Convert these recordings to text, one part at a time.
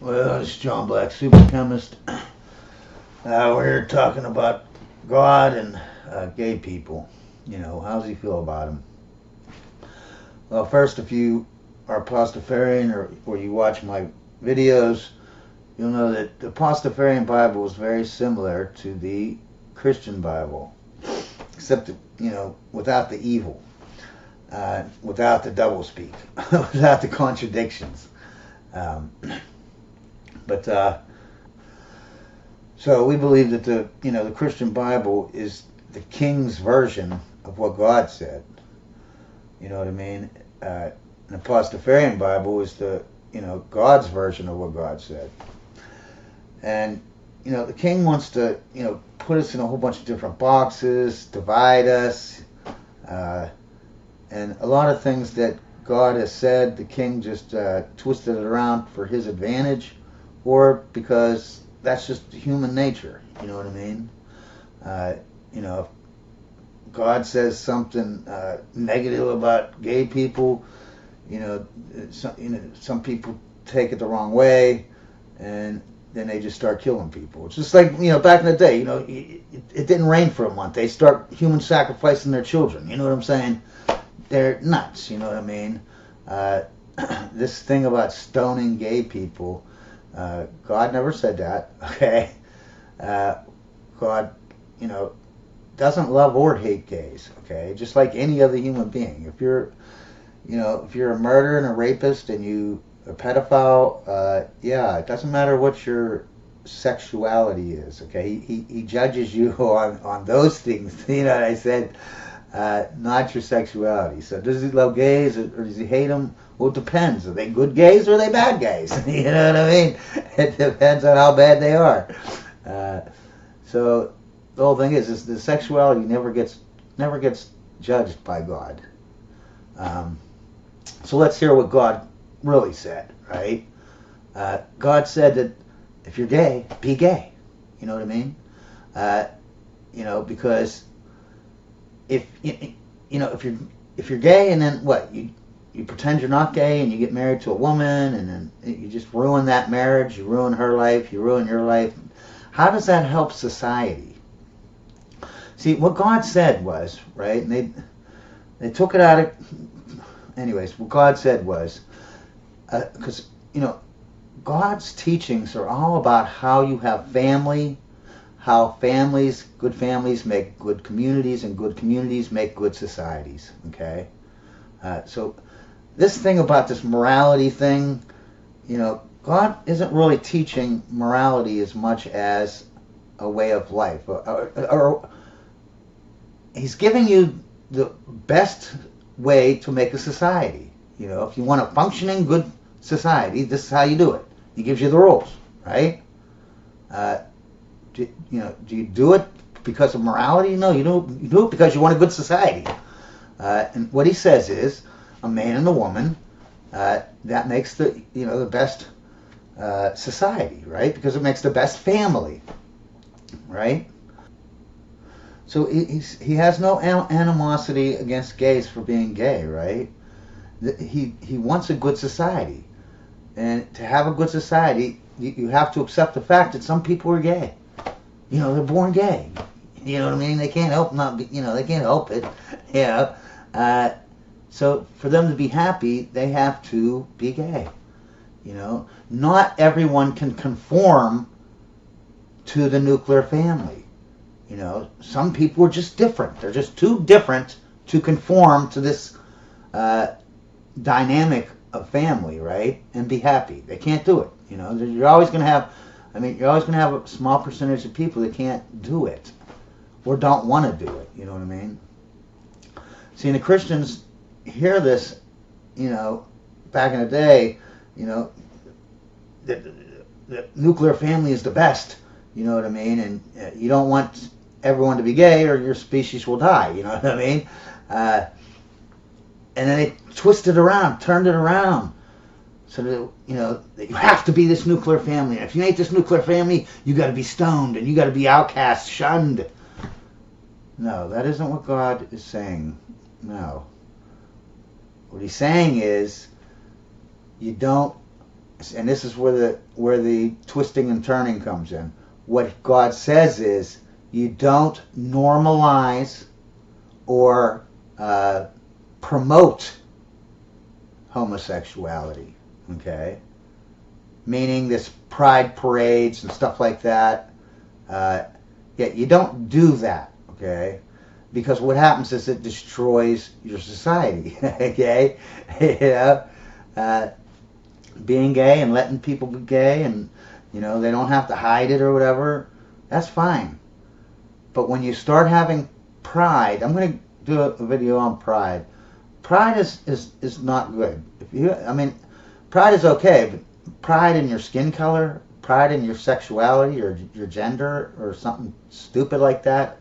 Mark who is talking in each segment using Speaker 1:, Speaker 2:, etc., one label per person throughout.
Speaker 1: Well, it's John Black, super chemist. We're talking about God and gay people. How does he feel about them? Well, first, if you are a pastafarian or you watch my videos, you'll know that the Pastafarian Bible is very similar to the Christian Bible, except, without the evil, without the doublespeak, without the contradictions. Um, but So we believe that the Christian Bible is the King's version of what God said. You know what I mean? The Pastafarian Bible is God's version of what God said. And the King wants to put us in a whole bunch of different boxes, divide us, and a lot of things that God has said, the King just twisted it around for his advantage, or because that's just human nature. You know what I mean? If God says something negative about gay people, some people take it the wrong way, and then they just start killing people. It's just like, back in the day, it didn't rain for a month. They start human sacrificing their children. You know what I'm saying? They're nuts. You know what I mean? This thing about stoning gay people, God never said that. Okay? God, doesn't love or hate gays. Okay? Just like any other human being. If you're a murderer and a rapist and you a pedophile, it doesn't matter what your sexuality is. Okay? He judges you on those things. You know what I said? Not your sexuality. So does he love gays or does he hate them? Well, it depends. Are they good gays or are they bad gays? You know what I mean? It depends on how bad they are. So the whole thing is the sexuality never gets judged by God. So let's hear what God really said, right? God said that if you're gay, be gay. You know what I mean? Because if you're gay and then what, you pretend you're not gay and you get married to a woman and then you just ruin that marriage, you ruin her life, you ruin your life. How does that help society? See, what God said was, right, and they took it out of, anyways, what God said was, because, God's teachings are all about how you have family, how good families make good communities, and good communities make good societies, okay? So this thing about this morality thing, God isn't really teaching morality as much as a way of life. Or he's giving you the best way to make a society. If you want a functioning, good society, this is how you do it. He gives you the rules, right? Do you do it because of morality? No, you do it because you want a good society. And what he says is, a man and a woman, that makes the best society, right? Because it makes the best family, right? So he has no animosity against gays for being gay, right? He wants a good society, and to have a good society, you have to accept the fact that some people are gay. They're born gay. You know what I mean? They can't help they can't help it. So for them to be happy, they have to be gay. Not everyone can conform to the nuclear family. Some people are just different. They're just too different to conform to this dynamic of family, right? And be happy. They can't do it. You're always going to have a small percentage of people that can't do it or don't want to do it. You know what I mean? See, and the Christians hear this, back in the day, the nuclear family is the best. You know what I mean? And you don't want everyone to be gay or your species will die. You know what I mean? And then they twisted around, turned it around. So that you have to be this nuclear family. And if you ain't this nuclear family, you got to be stoned and you got to be outcast, shunned. No, that isn't what God is saying. No. What he's saying is, you don't and this is where the twisting and turning comes in. What God says is, you don't normalize or promote homosexuality, okay? Meaning this pride parades and stuff like that. Yeah, you don't do that, okay? Because what happens is it destroys your society, okay? You know, being gay and letting people be gay, and you know, they don't have to hide it or whatever, that's fine. But when you start having pride, I'm going to do a video on pride. Pride is not good. I mean, pride is okay, but pride in your skin color, pride in your sexuality or your gender or something stupid like that,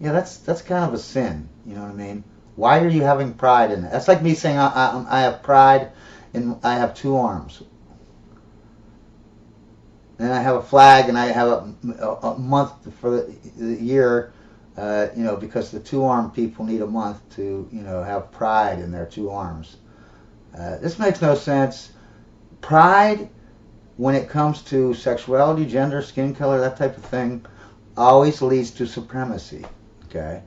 Speaker 1: yeah, that's kind of a sin. You know what I mean? Why are you having pride in it? That's like me saying I have pride and I have two arms. And I have a flag, and I have a month for the year, you know, because the two-armed people need a month to, you know, have pride in their two arms. This makes no sense. Pride, when it comes to sexuality, gender, skin color, that type of thing, always leads to supremacy, okay?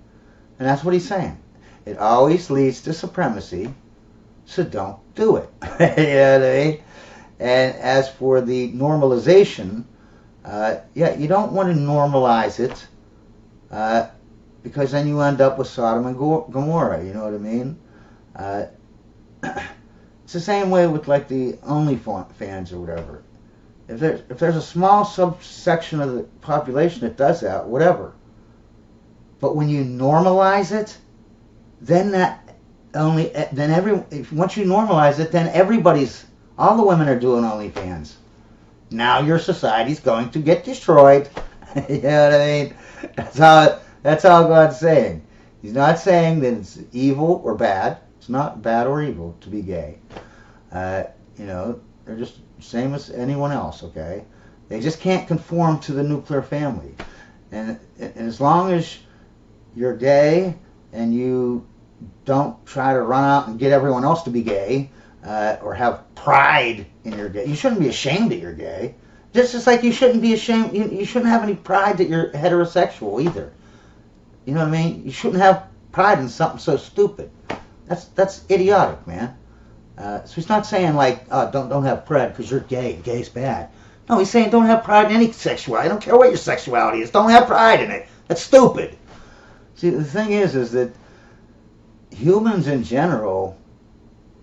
Speaker 1: And that's what he's saying. It always leads to supremacy, so don't do it. You know what I mean? And as for the normalization, yeah, you don't want to normalize it, because then you end up with Sodom and Gomorrah, you know what I mean? It's the same way with like the OnlyFans or whatever. If there's a small subsection of the population that does that, whatever. But when you normalize it, then once you normalize it, then all the women are doing OnlyFans. Now your society's going to get destroyed. You know what I mean? That's all God's saying. He's not saying that it's evil or bad. It's not bad or evil to be gay. You know, they're just the same as anyone else, okay? They just can't conform to the nuclear family. And as long as you're gay and you don't try to run out and get everyone else to be gay, or have pride in your gay. You shouldn't be ashamed that you're gay. Just like you shouldn't be ashamed, you shouldn't have any pride that you're heterosexual either. You know what I mean? You shouldn't have pride in something so stupid. That's idiotic, man. So he's not saying like, don't have pride because you're gay. Gay's bad. No, he's saying don't have pride in any sexuality. I don't care what your sexuality is. Don't have pride in it. That's stupid. See, the thing is that humans in general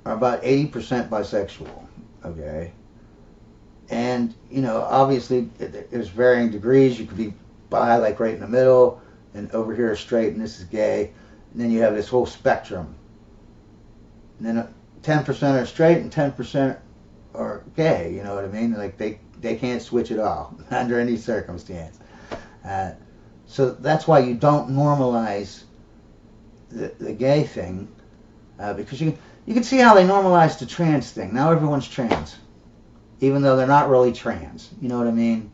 Speaker 1: are about 80% bisexual, okay? And, you know, obviously there's varying degrees. You could be bi, like right in the middle, and over here is straight, and this is gay. And then you have this whole spectrum. And then 10% are straight and 10% are gay, you know what I mean? Like they can't switch it off under any circumstance. So that's why you don't normalize the gay thing, because you can see how they normalized the trans thing. Now everyone's trans, even though they're not really trans. You know what I mean?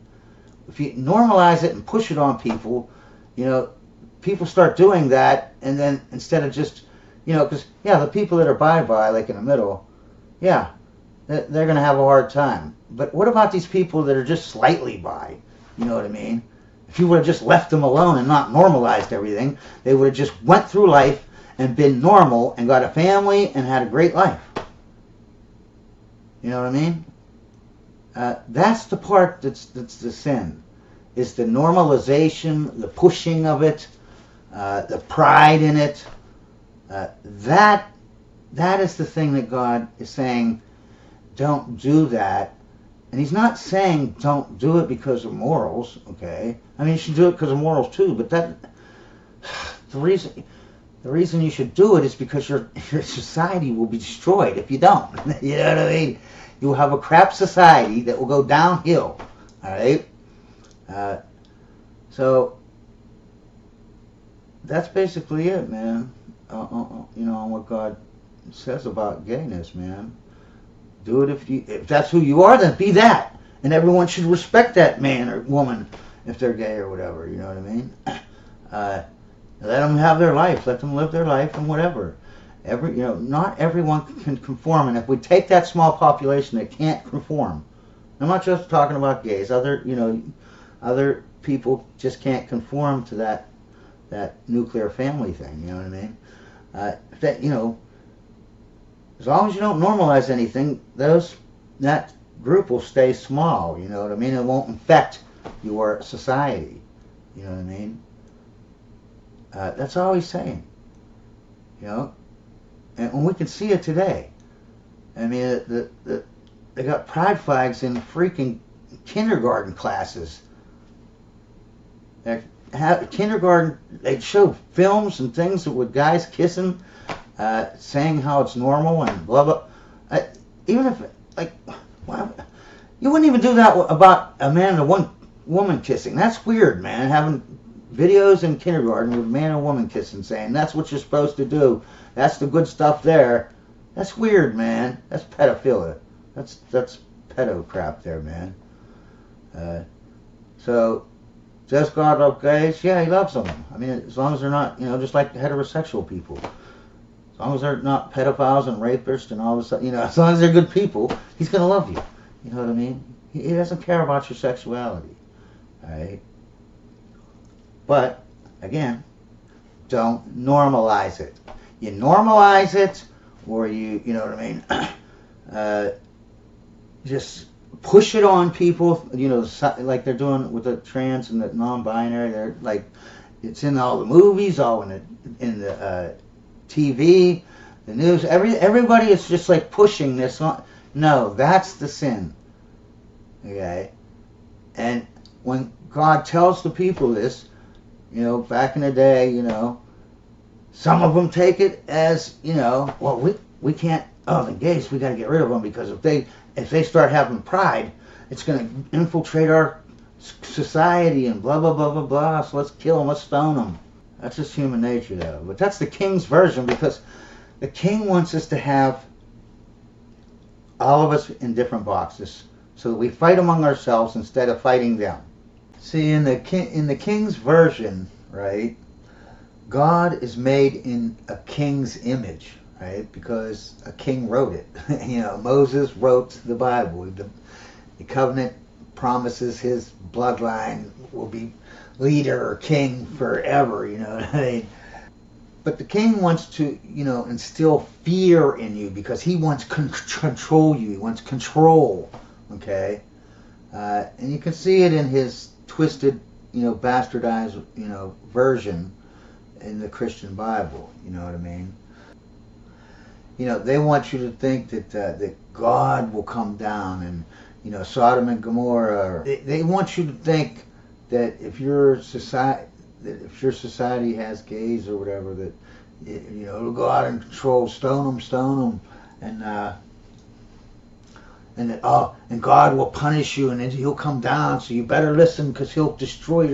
Speaker 1: If you normalize it and push it on people, you know, people start doing that, and then instead of just, you know, because, yeah, the people that are bi, like in the middle, yeah, they're going to have a hard time. But what about these people that are just slightly bi? You know what I mean? If you would have just left them alone and not normalized everything, they would have just went through life and been normal and got a family and had a great life. You know what I mean? That's the part that's the sin. Is the normalization, the pushing of it, the pride in it. That is the thing that God is saying, don't do that. And he's not saying don't do it because of morals, okay? I mean, you should do it because of morals too, but the reason you should do it is because your society will be destroyed if you don't. You know what I mean? You will have a crap society that will go downhill, all right? So that's basically it, man. You know, on what God says about gayness, man. Do it if that's who you are, then be that, and everyone should respect that man or woman if they're gay or whatever. You know what I mean? Let them have their life. Let them live their life and whatever. Not everyone can conform, and if we take that small population that can't conform, I'm not just talking about gays. Other people just can't conform to that nuclear family thing. You know what I mean? As long as you don't normalize anything, that group will stay small. You know what I mean? It won't infect your society. You know what I mean? That's all he's saying. And we can see it today. I mean, they got pride flags in freaking kindergarten classes. Kindergarten, they'd show films and things with guys kissing, saying how it's normal and blah blah. Even if, like, wow, you wouldn't even do that about a man and a woman kissing. That's weird, man. Having videos in kindergarten with a man and woman kissing, saying that's what you're supposed to do. That's the good stuff there. That's weird, man. That's pedophilia. That's pedo crap there, man. So, does God love gays? Yeah, he loves them. I mean, as long as they're not, just like heterosexual people. As long as they're not pedophiles and rapists and all this stuff, as long as they're good people, he's going to love you. You know what I mean? He doesn't care about your sexuality. Alright? But, again, don't normalize it. You normalize it, or you know what I mean, just push it on people, like they're doing with the trans and the non-binary. They're like, it's in all the movies, all in the TV, the news. Everybody is just like pushing this on. No, that's the sin. Okay? And when God tells the people this, back in the day, some of them take it as, well, we can't, the gays, we got to get rid of them, because if they start having pride, it's going to infiltrate our society and blah, blah, blah, blah, blah, so let's kill them, let's stone them. That's just human nature, though. But that's the king's version, because the king wants us to have all of us in different boxes, so that we fight among ourselves instead of fighting them. See, in the king's version, right, God is made in a king's image, right? Because a king wrote it. Moses wrote the Bible. The covenant promises his bloodline will be leader or king forever, you know what I mean? But the king wants to, instill fear in you, because he wants to control you. He wants control, okay? And you can see it in his twisted, bastardized, version in the Christian Bible, you know what I mean? They want you to think that God will come down and, Sodom and Gomorrah. They want you to think that if your society has gays or whatever, that it'll go out and control, stone them, and God will punish you, and then he'll come down, so you better listen, because he'll destroy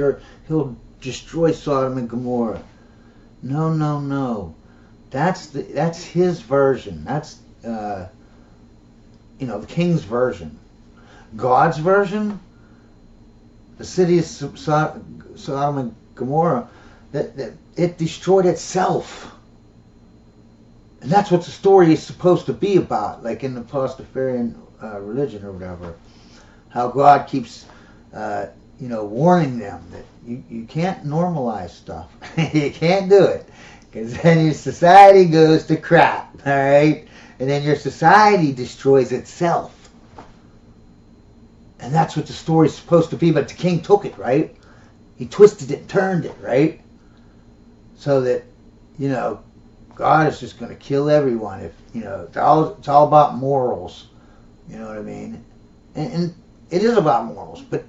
Speaker 1: Sodom and Gomorrah. No. That's his version. That's the king's version. God's version, the city of Sodom and Gomorrah, that it destroyed itself. And that's what the story is supposed to be about, like in the Pastafarian religion or whatever. How God keeps, warning them that you can't normalize stuff. You can't do it, because then your society goes to crap, all right? And then your society destroys itself. And that's what the story's supposed to be, but the king took it, right? He twisted it, turned it, right? So that, God is just going to kill everyone. If it's all about morals, you know what I mean? And it is about morals, but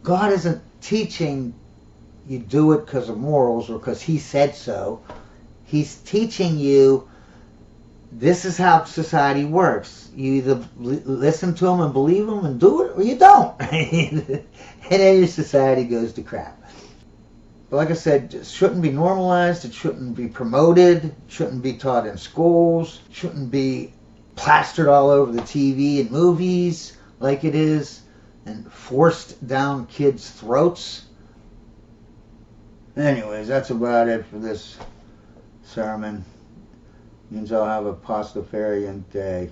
Speaker 1: God isn't teaching you do it because of morals or because he said so. He's teaching you this is how society works. You either listen to him and believe him and do it, or you don't. And then your society goes to crap. But like I said, it shouldn't be normalized. It shouldn't be promoted. It shouldn't be taught in schools. It shouldn't be plastered all over the TV and movies like it is, and forced down kids' throats. Anyways, that's about it for this sermon. Means I'll have a Pastafarian day.